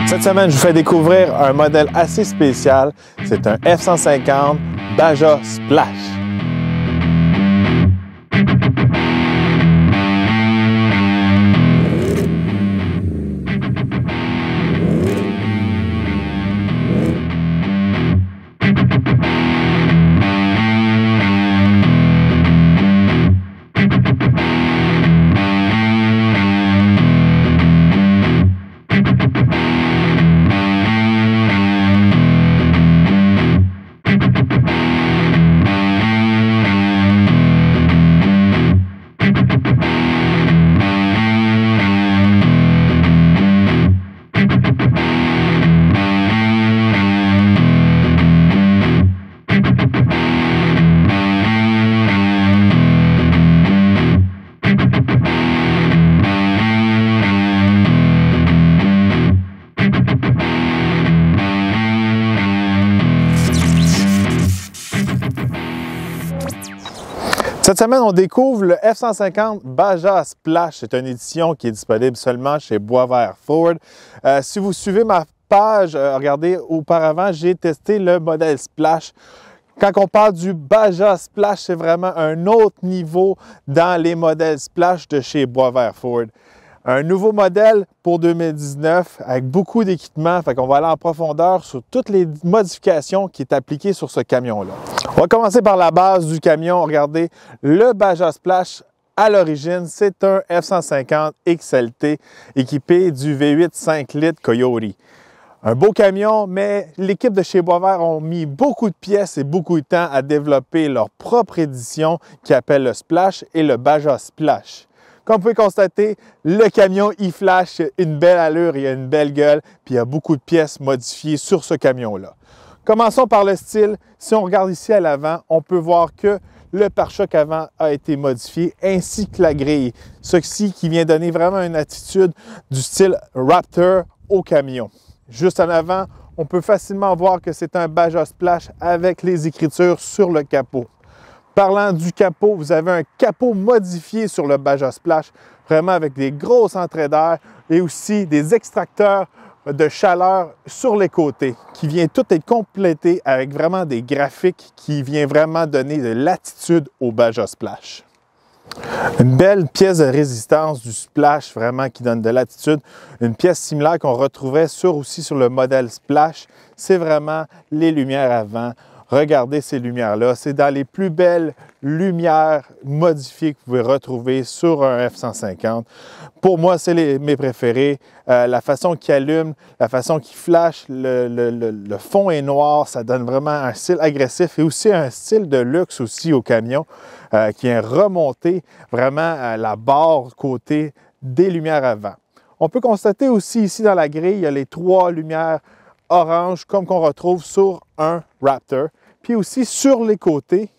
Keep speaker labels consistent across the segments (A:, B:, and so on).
A: Cette semaine, je vous fais découvrir un modèle assez spécial. C'est un F-150 Baja Splash. Cette semaine, on découvre le F-150 Baja Splash. C'est une édition qui est disponible seulement chez Boisvert Ford. Si vous suivez ma page, regardez, auparavant, j'ai testé le modèle Splash. Quand on parle du Baja Splash, c'est vraiment un autre niveau dans les modèles Splash de chez Boisvert Ford. Un nouveau modèle pour 2019 avec beaucoup d'équipements. Fait qu'on va aller en profondeur sur toutes les modifications qui sont appliquées sur ce camion-là. On va commencer par la base du camion. Regardez, le Baja Splash, à l'origine, c'est un F-150 XLT équipé du V8 5 litres Coyote. Un beau camion, mais l'équipe de chez Boisvert ont mis beaucoup de pièces et beaucoup de temps à développer leur propre édition qui appelle le Splash et le Baja Splash. Comme vous pouvez constater, le camion, il flash, une belle allure, il a une belle gueule, puis il y a beaucoup de pièces modifiées sur ce camion-là. Commençons par le style. Si on regarde ici à l'avant, on peut voir que le pare-choc avant a été modifié, ainsi que la grille. Ceci qui vient donner vraiment une attitude du style Raptor au camion. Juste en avant, on peut facilement voir que c'est un Baja Splash avec les écritures sur le capot. Parlant du capot, vous avez un capot modifié sur le Baja Splash, vraiment avec des grosses entrées d'air et aussi des extracteurs de chaleur sur les côtés qui vient tout être complété avec vraiment des graphiques qui vient vraiment donner de l'attitude au Baja Splash. Une belle pièce de résistance du Splash vraiment qui donne de l'attitude. Une pièce similaire qu'on retrouverait aussi sur le modèle Splash, c'est vraiment les lumières avant. Regardez ces lumières-là, c'est dans les plus belles lumières modifiées que vous pouvez retrouver sur un F-150. Pour moi, c'est mes préférés. La façon qu'il allume, la façon qu'il flash, le fond est noir, ça donne vraiment un style agressif et aussi un style de luxe aussi au camion qui est remonté vraiment à la barre côté des lumières avant. On peut constater aussi ici dans la grille, il y a les trois lumières orange comme qu'on retrouve sur un Raptor. Puis aussi sur les côtés,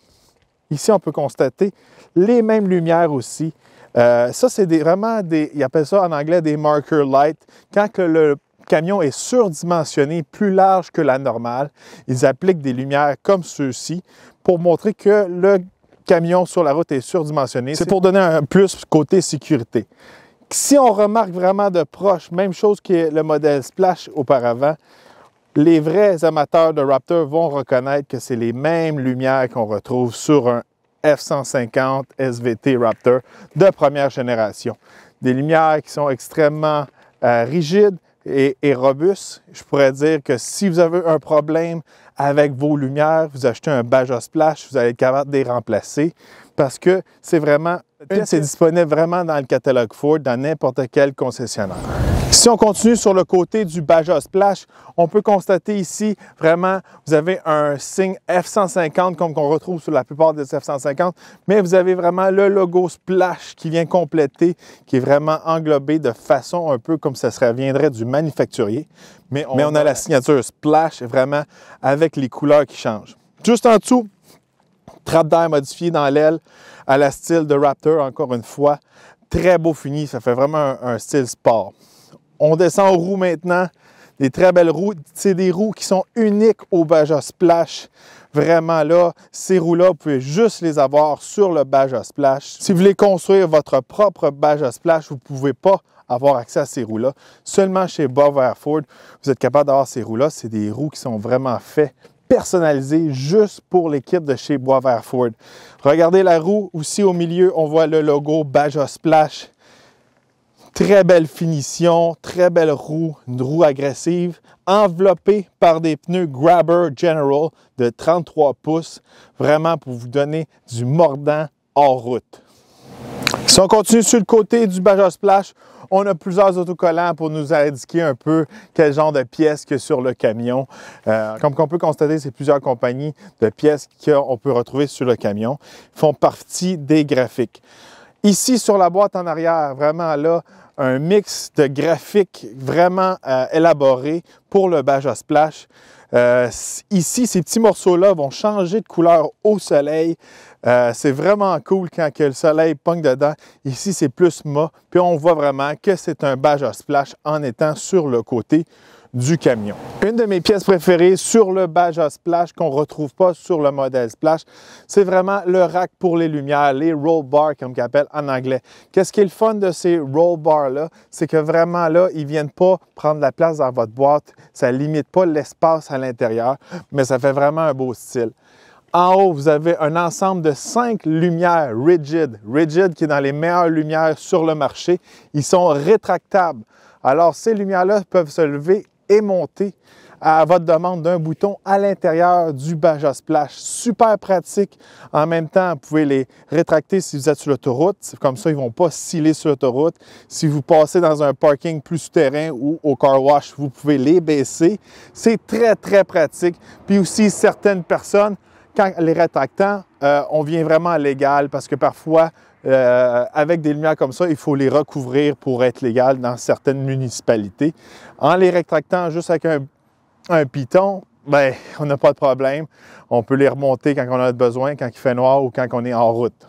A: ici on peut constater les mêmes lumières aussi. Ça c'est vraiment des, ils appellent ça en anglais des marker light. Quand que le camion est surdimensionné, plus large que la normale, ils appliquent des lumières comme ceux-ci pour montrer que le camion sur la route est surdimensionné. C'est pour donner un plus côté sécurité. Si on remarque vraiment de proche, même chose que le modèle Splash auparavant, les vrais amateurs de Raptor vont reconnaître que c'est les mêmes lumières qu'on retrouve sur un F-150 SVT Raptor de première génération. Des lumières qui sont extrêmement rigides et robustes. Je pourrais dire que si vous avez un problème avec vos lumières, vous achetez un Baja Splash, vous allez être capable de les remplacer parce que c'est vraiment, c'est disponible vraiment dans le catalogue Ford, dans n'importe quel concessionnaire. Si on continue sur le côté du Baja Splash, on peut constater ici, vraiment, vous avez un signe F-150 comme qu'on retrouve sur la plupart des F-150, mais vous avez vraiment le logo Splash qui vient compléter, qui est vraiment englobé de façon un peu comme ça viendrait du manufacturier. Mais on a la signature Splash vraiment avec les couleurs qui changent. Juste en dessous, trappe d'air modifiée dans l'aile à la style de Raptor, encore une fois. Très beau fini, ça fait vraiment un style sport. On descend aux roues maintenant, des très belles roues. C'est des roues qui sont uniques au Baja Splash. Vraiment là, ces roues-là, vous pouvez juste les avoir sur le Baja Splash. Si vous voulez construire votre propre Baja Splash, vous ne pouvez pas avoir accès à ces roues-là. Seulement chez Boisvert Ford, vous êtes capable d'avoir ces roues-là. C'est des roues qui sont vraiment faites, personnalisées juste pour l'équipe de chez Boisvert Ford. Regardez la roue aussi au milieu, on voit le logo Baja Splash. Très belle finition, très belle roue, une roue agressive, enveloppée par des pneus Grabber General de 33 pouces, vraiment pour vous donner du mordant hors route. Si on continue sur le côté du Baja Splash, on a plusieurs autocollants pour nous indiquer un peu quel genre de pièces qu'il y a sur le camion. Comme on peut constater, c'est plusieurs compagnies de pièces qu'on peut retrouver sur le camion font partie des graphiques. Ici, sur la boîte en arrière, vraiment là, un mix de graphiques vraiment élaborés pour le Baja Splash. Ici, ces petits morceaux-là vont changer de couleur au soleil. C'est vraiment cool quand le soleil pogne dedans. Ici, c'est plus mat. Puis on voit vraiment que c'est un Baja Splash en étant sur le côté du camion. Une de mes pièces préférées sur le Baja Splash qu'on ne retrouve pas sur le modèle Splash, c'est vraiment le rack pour les lumières, les roll bars comme ils appellent en anglais. Qu'est-ce qui est le fun de ces roll bars-là? C'est que vraiment là, ils ne viennent pas prendre la place dans votre boîte. Ça ne limite pas l'espace à l'intérieur, mais ça fait vraiment un beau style. En haut, vous avez un ensemble de 5 lumières Rigid. Rigid qui est dans les meilleures lumières sur le marché. Ils sont rétractables. Alors, ces lumières-là peuvent se lever et monter à votre demande d'un bouton à l'intérieur du Baja Splash. Super pratique. En même temps, vous pouvez les rétracter si vous êtes sur l'autoroute. Comme ça, ils ne vont pas sciller sur l'autoroute. Si vous passez dans un parking plus souterrain ou au car wash, vous pouvez les baisser. C'est très, très pratique. Puis aussi, certaines personnes, quand les rétractants, on vient vraiment légal parce que parfois, avec des lumières comme ça, il faut les recouvrir pour être légal dans certaines municipalités. En les rétractant juste avec un piton, bien, on n'a pas de problème. On peut les remonter quand on a besoin, quand il fait noir ou quand on est en route.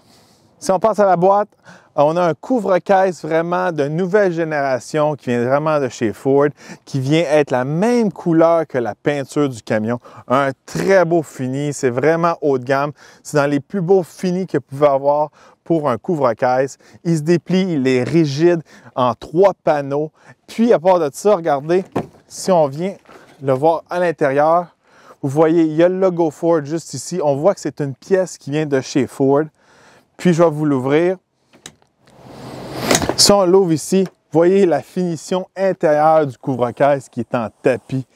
A: Si on passe à la boîte, on a un couvre-caisse vraiment de nouvelle génération qui vient vraiment de chez Ford, qui vient être la même couleur que la peinture du camion. Un très beau fini, c'est vraiment haut de gamme. C'est dans les plus beaux finis que vous pouvez avoir pour un couvre-caisse. Il se déplie, il est rigide en 3 panneaux. Puis à part de ça, regardez, si on vient le voir à l'intérieur, vous voyez, il y a le logo Ford juste ici. On voit que c'est une pièce qui vient de chez Ford. Puis je vais vous l'ouvrir. Si on l'ouvre ici, vous voyez la finition intérieure du couvre-caisse qui est en tapis.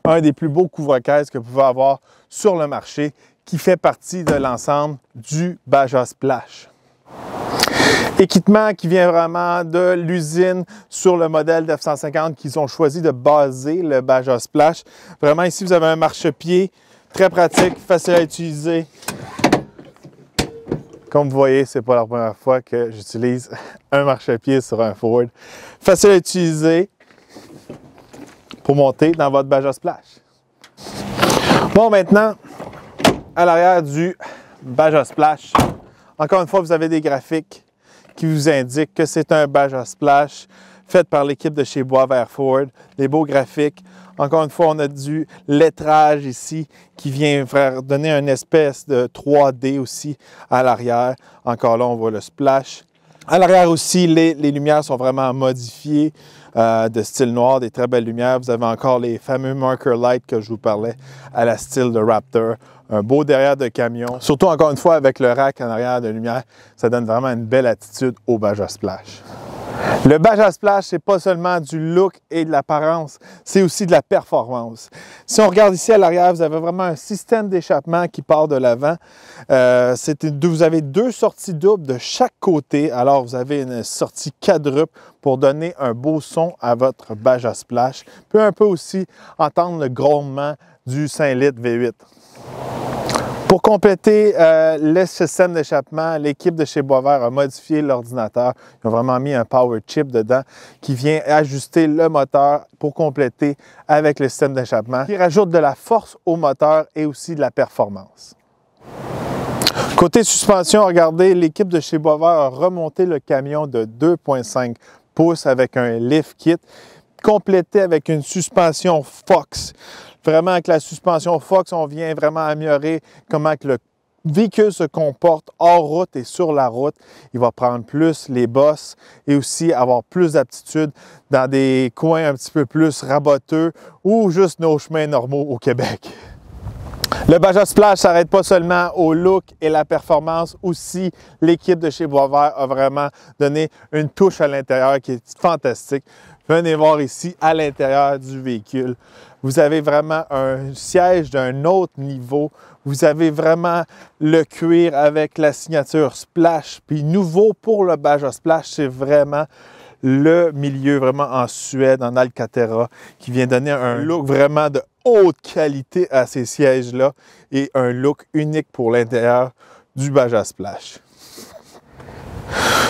A: Un des plus beaux couvre-caisse que vous pouvez avoir sur le marché qui fait partie de l'ensemble du Baja Splash. Équipement qui vient vraiment de l'usine sur le modèle F-150 qu'ils ont choisi de baser le Baja Splash. Vraiment ici, vous avez un marchepied très pratique, facile à utiliser. Comme vous voyez, ce n'est pas la première fois que j'utilise un marchepied sur un Ford. Facile à utiliser pour monter dans votre Baja Splash. Bon, maintenant, à l'arrière du Baja Splash, encore une fois, vous avez des graphiques qui vous indiquent que c'est un Baja Splash fait par l'équipe de chez Boisvert Ford. Des beaux graphiques. Encore une fois, on a du lettrage ici qui vient donner une espèce de 3D aussi à l'arrière. Encore là, on voit le splash. À l'arrière aussi, les lumières sont vraiment modifiées de style noir, des très belles lumières. Vous avez encore les fameux marker lights que je vous parlais à la style de Raptor. Un beau derrière de camion. Surtout, encore une fois, avec le rack en arrière de lumière, ça donne vraiment une belle attitude au Baja Splash. Le Baja Splash, c'est pas seulement du look et de l'apparence, c'est aussi de la performance. Si on regarde ici à l'arrière, vous avez vraiment un système d'échappement qui part de l'avant. Vous avez 2 sorties doubles de chaque côté. Alors, vous avez une sortie quadruple pour donner un beau son à votre Baja Splash. Puis un peu aussi entendre le grondement du 5 litres V8. Pour compléter le système d'échappement, l'équipe de chez Boisvert a modifié l'ordinateur. Ils ont vraiment mis un power chip dedans qui vient ajuster le moteur pour compléter avec le système d'échappement, qui rajoute de la force au moteur et aussi de la performance. Côté suspension, regardez, l'équipe de chez Boisvert a remonté le camion de 2,5 pouces avec un lift kit, complété avec une suspension Fox. Vraiment, avec la suspension Fox, on vient vraiment améliorer comment que le véhicule se comporte hors route et sur la route. Il va prendre plus les bosses et aussi avoir plus d'aptitude dans des coins un petit peu plus raboteux ou juste nos chemins normaux au Québec. Le Baja Splash ne s'arrête pas seulement au look et la performance, aussi l'équipe de chez Boisvert a vraiment donné une touche à l'intérieur qui est fantastique. Venez voir ici à l'intérieur du véhicule. Vous avez vraiment un siège d'un autre niveau. Vous avez vraiment le cuir avec la signature Splash. Puis nouveau pour le Baja Splash, c'est vraiment le milieu vraiment en Suède, en Alcantara, qui vient donner un look vraiment de haute qualité à ces sièges-là et un look unique pour l'intérieur du Baja Splash.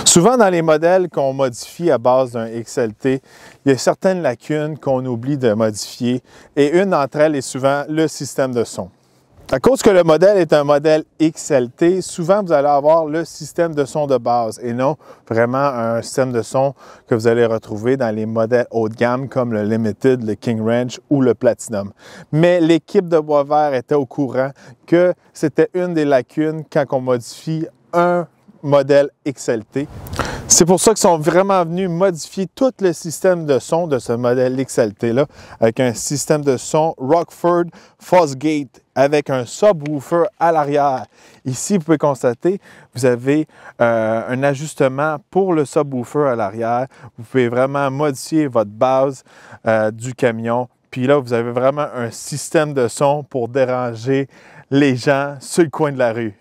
A: Souvent, dans les modèles qu'on modifie à base d'un XLT, il y a certaines lacunes qu'on oublie de modifier et une d'entre elles est souvent le système de son. À cause que le modèle est un modèle XLT, souvent vous allez avoir le système de son de base et non vraiment un système de son que vous allez retrouver dans les modèles haut de gamme comme le Limited, le King Ranch ou le Platinum. Mais l'équipe de Boisvert était au courant que c'était une des lacunes quand on modifie un modèle XLT. C'est pour ça qu'ils sont vraiment venus modifier tout le système de son de ce modèle XLT-là avec un système de son Rockford Fosgate avec un subwoofer à l'arrière. Ici, vous pouvez constater, vous avez un ajustement pour le subwoofer à l'arrière. Vous pouvez vraiment modifier votre base du camion. Puis là, vous avez vraiment un système de son pour déranger les gens sur le coin de la rue.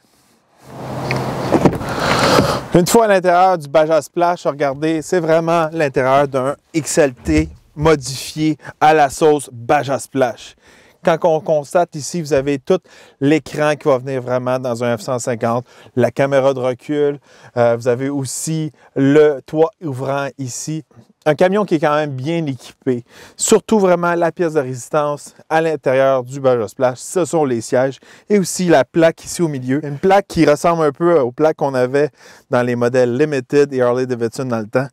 A: Une fois à l'intérieur du Baja Splash, regardez, c'est vraiment l'intérieur d'un XLT modifié à la sauce Baja Splash. Quand on constate ici, vous avez tout l'écran qui va venir vraiment dans un F-150, la caméra de recul, vous avez aussi le toit ouvrant ici. Un camion qui est quand même bien équipé. Surtout vraiment la pièce de résistance à l'intérieur du Baja Splash, ce sont les sièges et aussi la plaque ici au milieu. Une plaque qui ressemble un peu aux plaques qu'on avait dans les modèles Limited et Harley-Davidson dans le temps.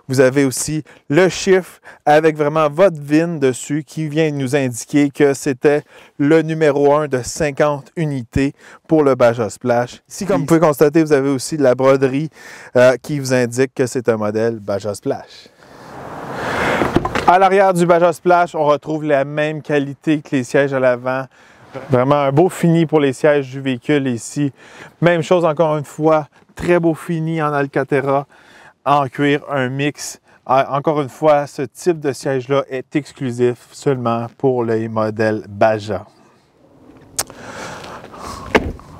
A: Vous avez aussi le chiffre avec vraiment votre VIN dessus qui vient nous indiquer que c'était le numéro 1 de 50 unités pour le Baja Splash. Ici, comme vous pouvez constater, vous avez aussi de la broderie qui vous indique que c'est un modèle Baja Splash. À l'arrière du Baja Splash, on retrouve la même qualité que les sièges à l'avant. Vraiment un beau fini pour les sièges du véhicule ici. Même chose encore une fois, très beau fini en Alcantara, en cuir, un mix. Encore une fois, ce type de siège-là est exclusif seulement pour les modèles Baja.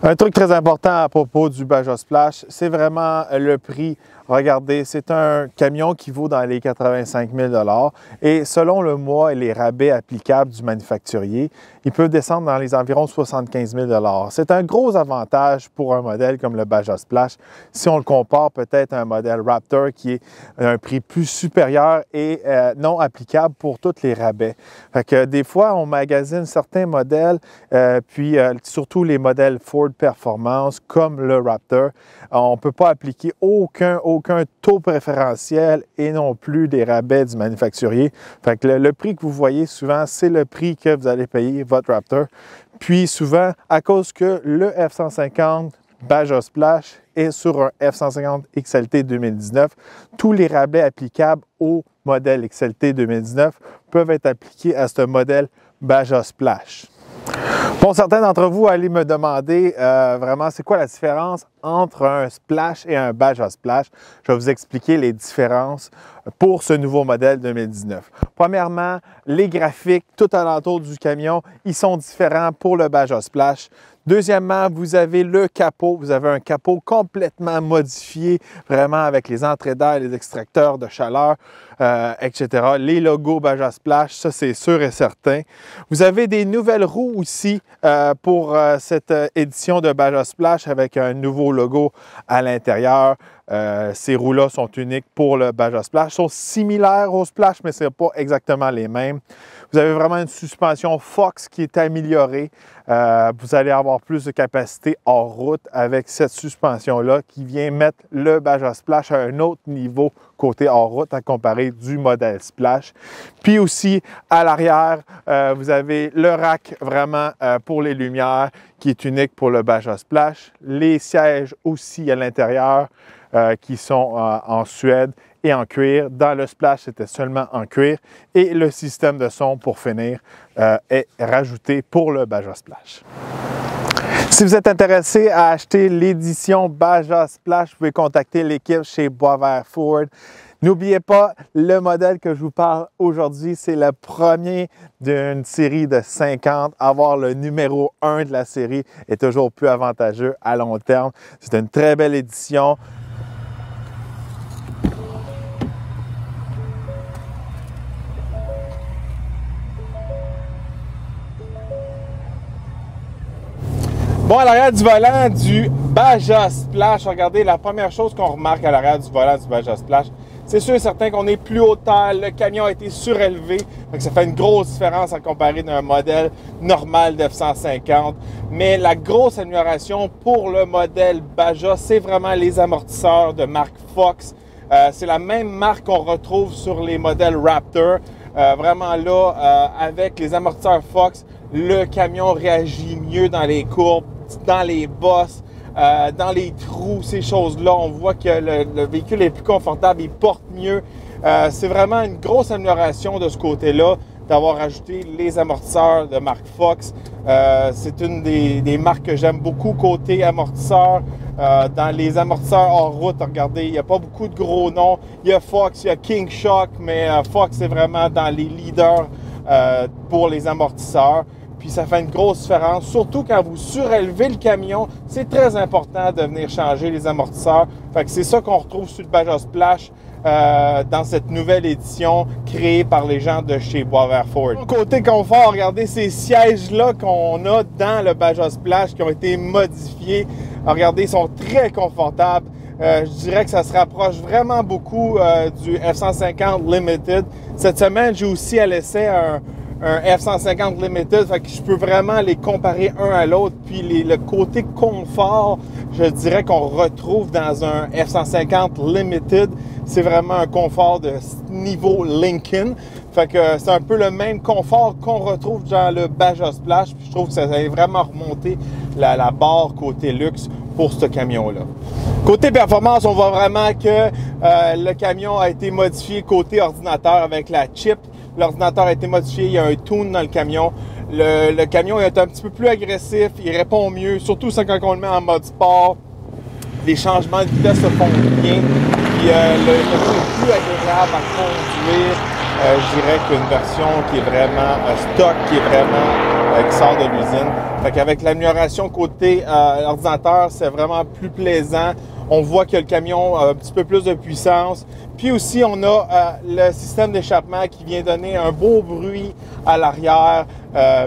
A: Un truc très important à propos du Baja Splash, c'est vraiment le prix. Regardez, c'est un camion qui vaut dans les 85 000 $ et selon le mois et les rabais applicables du manufacturier, il peut descendre dans les environs 75 000 $. C'est un gros avantage pour un modèle comme le Baja Splash si on le compare peut-être à un modèle Raptor qui est un prix plus supérieur et non applicable pour tous les rabais. Fait que des fois, on magasine certains modèles, puis surtout les modèles Ford Performance comme le Raptor, on ne peut pas appliquer aucun taux préférentiel et non plus des rabais du manufacturier. Fait que le prix que vous voyez souvent, c'est le prix que vous allez payer votre Raptor. Puis souvent, à cause que le F-150 Baja Splash est sur un F-150 XLT 2019, tous les rabais applicables au modèle XLT 2019 peuvent être appliqués à ce modèle Baja Splash. Bon, certains d'entre vous allez me demander vraiment c'est quoi la différence entre un Splash et un Baja Splash. Je vais vous expliquer les différences pour ce nouveau modèle 2019. Premièrement, les graphiques tout alentour du camion, ils sont différents pour le Baja Splash. Deuxièmement, vous avez le capot. Vous avez un capot complètement modifié, vraiment avec les entrées d'air, les extracteurs de chaleur, etc. Les logos Baja Splash, ça c'est sûr et certain. Vous avez des nouvelles roues aussi pour cette édition de Baja Splash avec un nouveau logo à l'intérieur. Ces roues-là sont uniques pour le Baja Splash. Ils sont similaires au Splash, mais ce n'est pas exactement les mêmes. Vous avez vraiment une suspension Fox qui est améliorée Vous allez avoir plus de capacité hors route avec cette suspension-là qui vient mettre le Baja Splash à un autre niveau côté hors route à comparer du modèle Splash. Puis aussi, à l'arrière, vous avez le rack vraiment pour les lumières qui est unique pour le Baja Splash. Les sièges aussi à l'intérieur qui sont en Suède et en cuir. Dans le Splash, c'était seulement en cuir. Et le système de son, pour finir, est rajouté pour le Baja Splash. Si vous êtes intéressé à acheter l'édition Baja Splash, vous pouvez contacter l'équipe chez Boisvert Ford. N'oubliez pas, le modèle que je vous parle aujourd'hui, c'est le premier d'une série de 50. Avoir le numéro 1 de la série est toujours plus avantageux à long terme. C'est une très belle édition. Bon, à l'arrière du volant du Baja Splash, regardez, la première chose qu'on remarque à l'arrière du volant du Baja Splash, c'est sûr et certain qu'on est plus haut de terre, le camion a été surélevé, donc ça fait une grosse différence à comparer d'un modèle normal de F-150. Mais la grosse amélioration pour le modèle Baja, c'est vraiment les amortisseurs de marque Fox. C'est la même marque qu'on retrouve sur les modèles Raptor. Vraiment là, avec les amortisseurs Fox, le camion réagit mieux dans les courbes, dans les bosses, dans les trous, ces choses-là. On voit que le véhicule est plus confortable, il porte mieux. C'est vraiment une grosse amélioration de ce côté-là d'avoir ajouté les amortisseurs de marque Fox. C'est une des marques que j'aime beaucoup côté amortisseur. Dans les amortisseurs hors route, regardez, il n'y a pas beaucoup de gros noms. Il y a Fox, il y a King Shock, mais Fox est vraiment dans les leaders pour les amortisseurs. Puis ça fait une grosse différence, surtout quand vous surélevez le camion. C'est très important de venir changer les amortisseurs. Fait que c'est ça qu'on retrouve sur le Baja Splash dans cette nouvelle édition créée par les gens de chez Boisvert Ford. Côté confort, regardez ces sièges-là qu'on a dans le Baja Splash qui ont été modifiés. Regardez, ils sont très confortables. Je dirais que ça se rapproche vraiment beaucoup du F-150 Limited. Cette semaine, j'ai aussi à l'essai un F-150 Limited, fait que je peux vraiment les comparer un à l'autre. Puis le côté confort, je dirais qu'on retrouve dans un F-150 Limited. C'est vraiment un confort de niveau Lincoln. Fait que c'est un peu le même confort qu'on retrouve dans le Baja Splash. Puis je trouve que ça a vraiment remonté la barre côté luxe pour ce camion-là. Côté performance, on voit vraiment que le camion a été modifié côté ordinateur avec la chip. L'ordinateur a été modifié, il y a un tune dans le camion. Le camion est un petit peu plus agressif, il répond mieux, surtout quand on le met en mode sport. Les changements de vitesse se font bien. Puis le camion est plus agréable à conduire. Je dirais qu'une version qui est vraiment stock, qui est vraiment qui sort de l'usine. Fait qu'avec l'amélioration côté ordinateur, c'est vraiment plus plaisant. On voit que le camion a un petit peu plus de puissance. Puis aussi, on a le système d'échappement qui vient donner un beau bruit à l'arrière,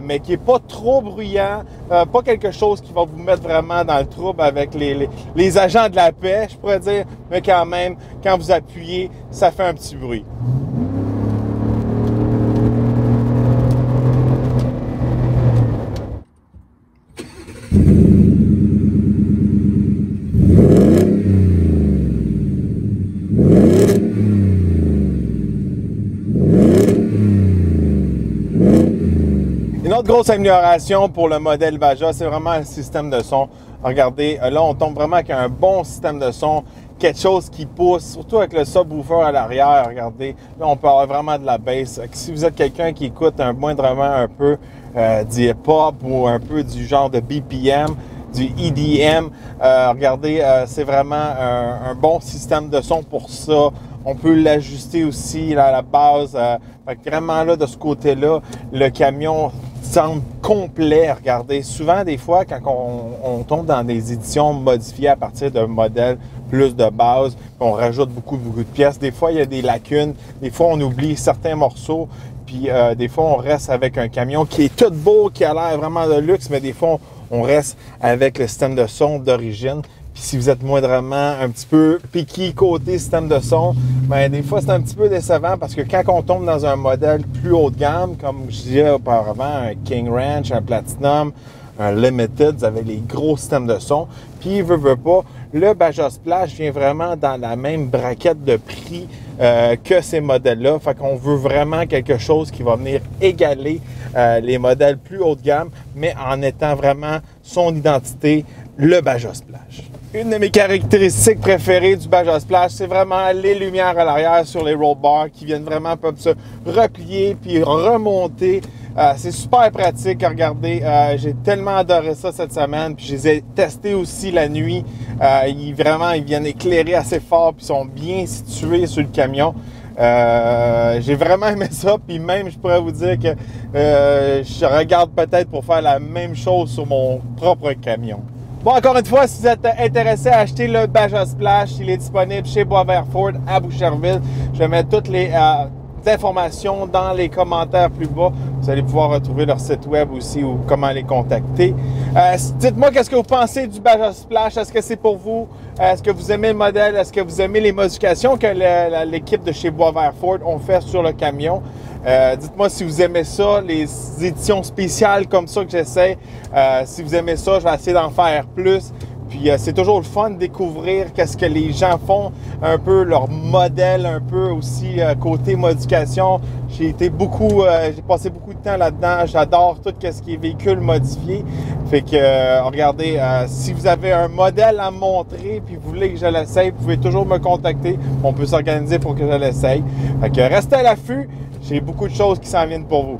A: mais qui n'est pas trop bruyant, pas quelque chose qui va vous mettre vraiment dans le trouble avec les agents de la paix, je pourrais dire, mais quand même, quand vous appuyez, ça fait un petit bruit. Une autre grosse amélioration pour le modèle Baja, c'est vraiment le système de son. Regardez, là, on tombe vraiment avec un bon système de son, quelque chose qui pousse, surtout avec le subwoofer à l'arrière. Regardez, là, on peut avoir vraiment de la bass. Si vous êtes quelqu'un qui écoute moindrement un peu du hip-hop ou un peu du genre de BPM, du EDM, regardez, c'est vraiment un bon système de son pour ça. On peut l'ajuster aussi là, à la base. Fait que vraiment là, de ce côté-là, le camion semble complet. Regardez, souvent des fois, quand on tombe dans des éditions modifiées à partir d'un modèle plus de base, on rajoute beaucoup de pièces. Des fois, il y a des lacunes. Des fois, on oublie certains morceaux. Puis des fois, on reste avec un camion qui est tout beau, qui a l'air vraiment de luxe, mais des fois, on reste avec le système de son d'origine. Puis si vous êtes moindrement un petit peu picky côté système de son, bien des fois c'est un petit peu décevant parce que quand on tombe dans un modèle plus haut de gamme, comme je disais auparavant, un King Ranch, un Platinum, un Limited, vous avez les gros systèmes de son. Puis, veut pas, le Baja Splash vient vraiment dans la même braquette de prix que ces modèles-là. Fait qu'on veut vraiment quelque chose qui va venir égaler les modèles plus haut de gamme, mais en étant vraiment son identité, le Baja Splash. Une de mes caractéristiques préférées du Baja Splash, c'est vraiment les lumières à l'arrière sur les roll bars qui viennent vraiment peuvent se replier puis remonter. C'est super pratique à regarder. J'ai tellement adoré ça cette semaine. Puis je les ai testés aussi la nuit. Ils viennent éclairer assez fort puis sont bien situés sur le camion. J'ai vraiment aimé ça. Puis même, je pourrais vous dire que je regarde peut-être pour faire la même chose sur mon propre camion. Bon, encore une fois, si vous êtes intéressé à acheter le Baja Splash, il est disponible chez Boisvert Ford à Boucherville. Je vais mettre toutes les informations dans les commentaires plus bas. Vous allez pouvoir retrouver leur site web aussi ou comment les contacter. Dites-moi qu'est-ce que vous pensez du Baja Splash. Est-ce que c'est pour vous? Est-ce que vous aimez le modèle? Est-ce que vous aimez les modifications que l'équipe de chez Boisvert Ford ont fait sur le camion? Dites-moi si vous aimez ça, les éditions spéciales comme ça que j'essaie. Si vous aimez ça, je vais essayer d'en faire plus. Puis c'est toujours le fun de découvrir qu'est-ce que les gens font, un peu leur modèle, un peu aussi côté modification. J'ai passé beaucoup de temps là-dedans. J'adore tout ce qui est véhicule modifié. Fait que regardez, si vous avez un modèle à me montrer puis vous voulez que je l'essaye, vous pouvez toujours me contacter. On peut s'organiser pour que je l'essaye. Fait que restez à l'affût. J'ai beaucoup de choses qui s'en viennent pour vous.